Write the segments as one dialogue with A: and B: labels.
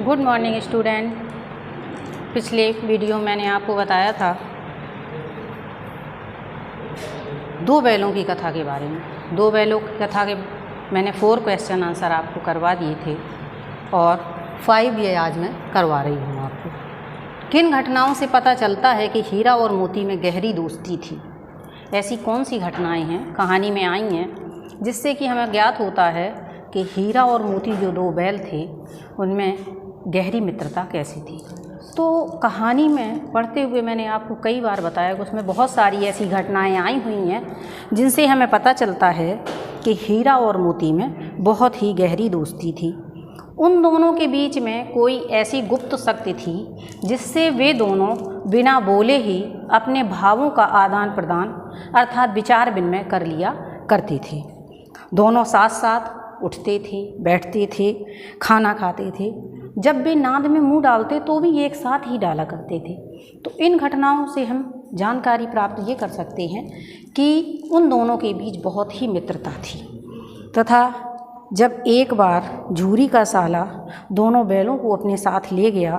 A: Good morning student. पिछले video मैंने आपको बताया था दो बैलों की कथा के बारे में। दो बैलों की कथा के मैंने 4 क्वेश्चन आंसर आपको करवा दिए थे और 5 ये आज मैं करवा रही हूँ आपको। किन घटनाओं से पता चलता है कि हीरा और मोती में गहरी दोस्ती थी? ऐसी कौन सी घटनाएं हैं कहानी में आई हैं जिससे कि हमें ज्ञात होता है कि हीरा और मोती जो दो बैल थे उनमें गहरी मित्रता कैसी थी? तो कहानी में पढ़ते हुए मैंने आपको कई बार बताया कि उसमें बहुत सारी ऐसी घटनाएं आई हुई हैं जिनसे हमें पता चलता है कि हीरा और मोती में बहुत ही गहरी दोस्ती थी। उन दोनों के बीच में कोई ऐसी गुप्त शक्ति थी जिससे वे दोनों बिना बोले ही अपने भावों का आदान प्रदान अर्थात विचार विनिमय कर लिया करते थे। दोनों साथ साथ उठते थे, बैठते थे, खाना खाते थे। जब वे नाद में मुंह डालते तो भी एक साथ ही डाला करते थे। तो इन घटनाओं से हम जानकारी प्राप्त ये कर सकते हैं कि उन दोनों के बीच बहुत ही मित्रता थी। तथा जब एक बार झूरी का साला दोनों बैलों को अपने साथ ले गया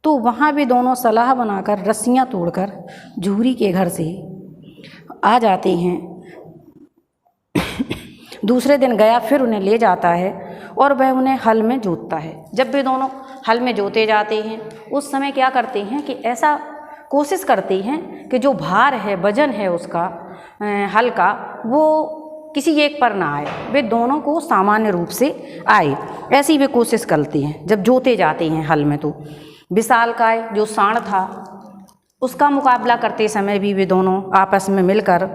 A: तो वहाँ वे दोनों सलाह बनाकर रस्सियाँ तोड़कर झूरी के घर से आ जाते हैं। दूसरे दिन गया फिर उन्हें ले जाता है और वह उन्हें हल में जोतता है। जब वे दोनों हल में जोते जाते हैं उस समय क्या करते हैं कि ऐसा कोशिश करते हैं कि जो भार है, वजन है उसका हल का, वो किसी एक पर ना आए, वे दोनों को सामान्य रूप से आए, ऐसी वे कोशिश करते हैं। जब जोते जाते हैं हल में तो विशालकाय जो सांड था उसका मुकाबला करते समय भी वे दोनों आपस में मिलकर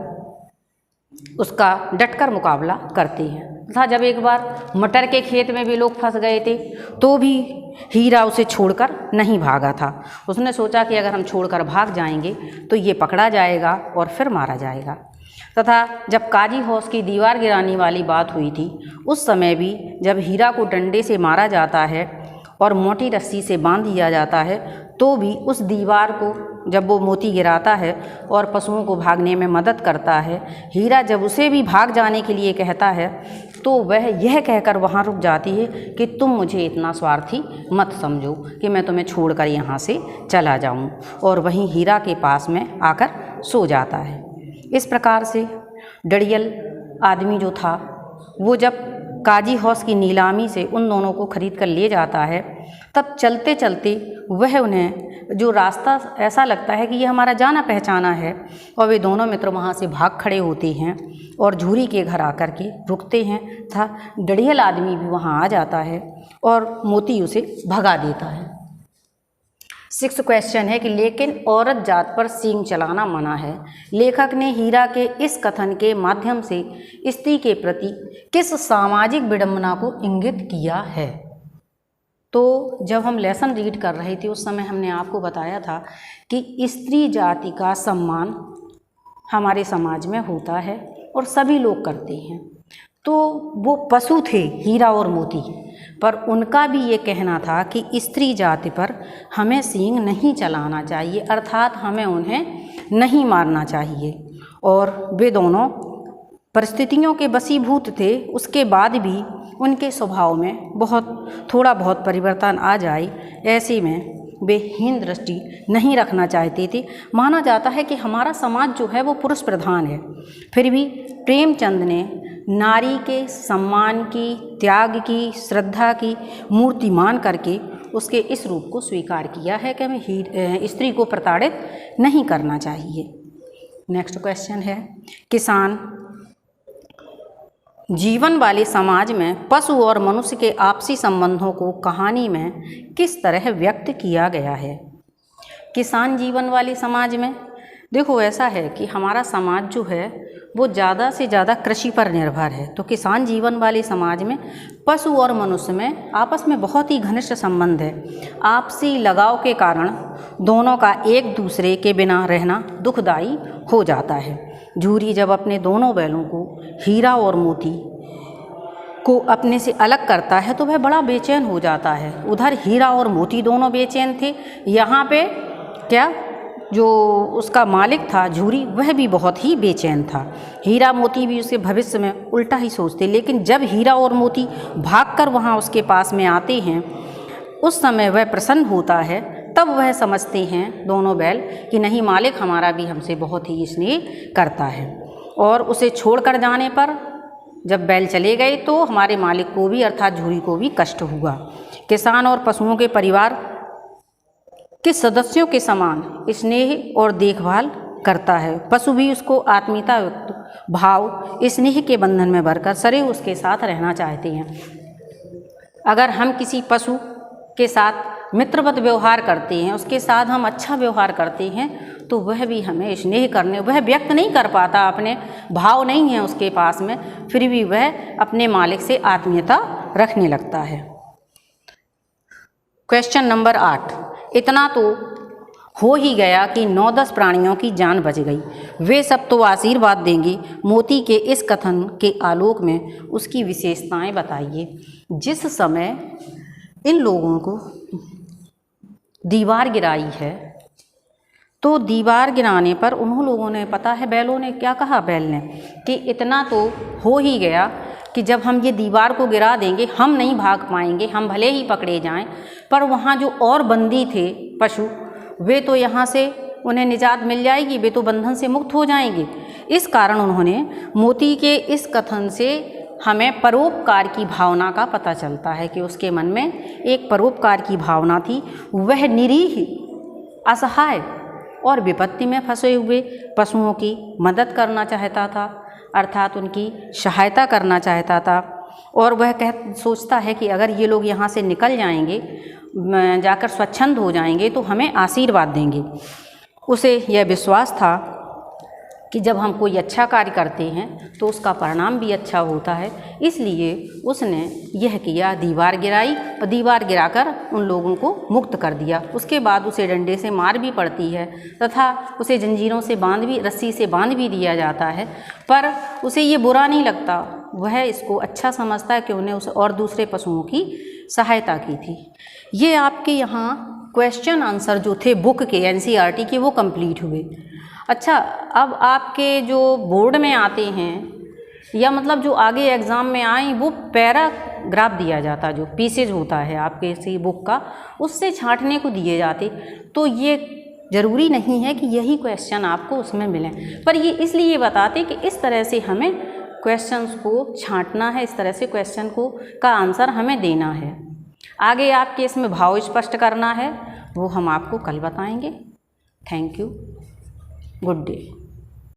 A: उसका डटकर मुकाबला करते हैं। तथा जब एक बार मटर के खेत में भी लोग फंस गए थे तो भी हीरा उसे छोड़कर नहीं भागा था। उसने सोचा कि अगर हम छोड़कर भाग जाएंगे तो ये पकड़ा जाएगा और फिर मारा जाएगा। तथा जब काजी हौस की दीवार गिराने वाली बात हुई थी उस समय भी जब हीरा को डंडे से मारा जाता है और मोटी रस्सी से बांध दिया जाता है तो भी उस दीवार को जब वो मोती गिराता है और पशुओं को भागने में मदद करता है, हीरा जब उसे भी भाग जाने के लिए कहता है तो वह यह कहकर वहाँ रुक जाती है कि तुम मुझे इतना स्वार्थी मत समझो कि मैं तुम्हें छोड़कर यहाँ से चला जाऊँ, और वहीं हीरा के पास में आकर सो जाता है। इस प्रकार से डड़ियल आदमी जो था वो जब काजी हौस की नीलामी से उन दोनों को खरीद कर ले जाता है तब चलते चलते वह उन्हें जो रास्ता ऐसा लगता है कि ये हमारा जाना पहचाना है, और वे दोनों मित्र वहाँ से भाग खड़े होते हैं और झूरी के घर आकर के रुकते हैं। था डड़ियल आदमी भी वहाँ आ जाता है और मोती उसे भगा देता है। 6 क्वेश्चन है कि लेकिन औरत जात पर सींग चलाना मना है। लेखक ने हीरा के इस कथन के माध्यम से स्त्री के प्रति किस सामाजिक विडंबना को इंगित किया है? तो जब हम लेसन रीड कर रहे थे उस समय हमने आपको बताया था कि स्त्री जाति का सम्मान हमारे समाज में होता है और सभी लोग करते हैं। तो वो पशु थे हीरा और मोती, पर उनका भी ये कहना था कि स्त्री जाति पर हमें सींग नहीं चलाना चाहिए, अर्थात हमें उन्हें नहीं मारना चाहिए। और वे दोनों परिस्थितियों के वशीभूत थे, उसके बाद भी उनके स्वभाव में थोड़ा बहुत परिवर्तन आ जाए, ऐसे में वे हीन दृष्टि नहीं रखना चाहते थे। माना जाता है कि हमारा समाज जो है वो पुरुष प्रधान है, फिर भी प्रेमचंद ने नारी के सम्मान की, त्याग की, श्रद्धा की मूर्ति मान करके उसके इस रूप को स्वीकार किया है कि हमें स्त्री को प्रताड़ित नहीं करना चाहिए। नेक्स्ट क्वेश्चन है, किसान जीवन वाले समाज में पशु और मनुष्य के आपसी संबंधों को कहानी में किस तरह व्यक्त किया गया है? किसान जीवन वाले समाज में देखो ऐसा है कि हमारा समाज जो है वो ज़्यादा से ज़्यादा कृषि पर निर्भर है। तो किसान जीवन वाले समाज में पशु और मनुष्य में आपस में बहुत ही घनिष्ठ संबंध है। आपसी लगाव के कारण दोनों का एक दूसरे के बिना रहना दुखदायी हो जाता है। झूरी जब अपने दोनों बैलों को हीरा और मोती को अपने से अलग करता है तो वह बड़ा बेचैन हो जाता है। उधर हीरा और मोती दोनों बेचैन थे, यहाँ पे क्या जो उसका मालिक था झूरी, वह भी बहुत ही बेचैन था। हीरा मोती भी उसके भविष्य में उल्टा ही सोचते, लेकिन जब हीरा और मोती भागकर वहाँ उसके पास में आते हैं, उस समय वह प्रसन्न होता है। तब वह समझते हैं दोनों बैल कि नहीं, मालिक हमारा भी हमसे बहुत ही स्नेह करता है। और उसे छोड़कर जाने पर जब बैल चले गए तो हमारे मालिक को भी अर्थात झूरी को भी कष्ट हुआ। किसान और पशुओं के परिवार के सदस्यों के समान स्नेह और देखभाल करता है। पशु भी उसको आत्मीयता भाव स्नेह के बंधन में भरकर सदैव उसके साथ रहना चाहते हैं। अगर हम किसी पशु के साथ मित्रवत व्यवहार करते हैं, उसके साथ हम अच्छा व्यवहार करते हैं, तो वह भी हमें स्नेह करने, वह व्यक्त नहीं कर पाता, अपने भाव नहीं है उसके पास में, फिर भी वह अपने मालिक से आत्मीयता रखने लगता है। Question number 8। इतना तो हो ही गया कि 9-10 प्राणियों की जान बच गई, वे सब तो आशीर्वाद देंगे। मोती के इस कथन के आलोक में उसकी विशेषताएं बताइए। जिस समय इन लोगों को दीवार गिराई है, तो दीवार गिराने पर उन्हों लोगों ने, पता है बैलों ने क्या कहा, बैल ने कि इतना तो हो ही गया कि जब हम ये दीवार को गिरा देंगे हम नहीं भाग पाएंगे, हम भले ही पकड़े जाएं, पर वहाँ जो और बंदी थे पशु, वे तो यहाँ से उन्हें निजात मिल जाएगी, वे तो बंधन से मुक्त हो जाएंगे। इस कारण उन्होंने मोती के इस कथन से हमें परोपकार की भावना का पता चलता है कि उसके मन में एक परोपकार की भावना थी। वह निरीह, असहाय और विपत्ति में फंसे हुए पशुओं की मदद करना चाहता था, अर्थात उनकी सहायता करना चाहता था। और वह सोचता है कि अगर ये लोग यहाँ से निकल जाएंगे, जाकर स्वच्छंद हो जाएंगे, तो हमें आशीर्वाद देंगे। उसे यह विश्वास था कि जब हम कोई अच्छा कार्य करते हैं तो उसका परिणाम भी अच्छा होता है, इसलिए उसने यह किया, दीवार गिराई और दीवार गिराकर उन लोगों को मुक्त कर दिया। उसके बाद उसे डंडे से मार भी पड़ती है तथा उसे जंजीरों से रस्सी से बांध भी दिया जाता है, पर उसे ये बुरा नहीं लगता, वह इसको अच्छा समझता है कि उन्हें उसे और दूसरे पशुओं की सहायता की थी। ये आपके यहाँ क्वेश्चन आंसर जो थे बुक के एनसीईआरटी के, वो कंप्लीट हुए। अच्छा, अब आपके जो बोर्ड में आते हैं या मतलब जो आगे एग्ज़ाम में आए, वो पैराग्राफ दिया जाता, जो पीसेज होता है आपके इसी बुक का, उससे छांटने को दिए जाते। तो ये ज़रूरी नहीं है कि यही क्वेश्चन आपको उसमें मिलें, पर ये इसलिए बताते कि इस तरह से हमें क्वेश्चंस को छांटना है, इस तरह से क्वेश्चन को का आंसर हमें देना है। आगे आपके इसमें भाव स्पष्ट करना है, वो हम आपको कल बताएंगे। Thank you, good day.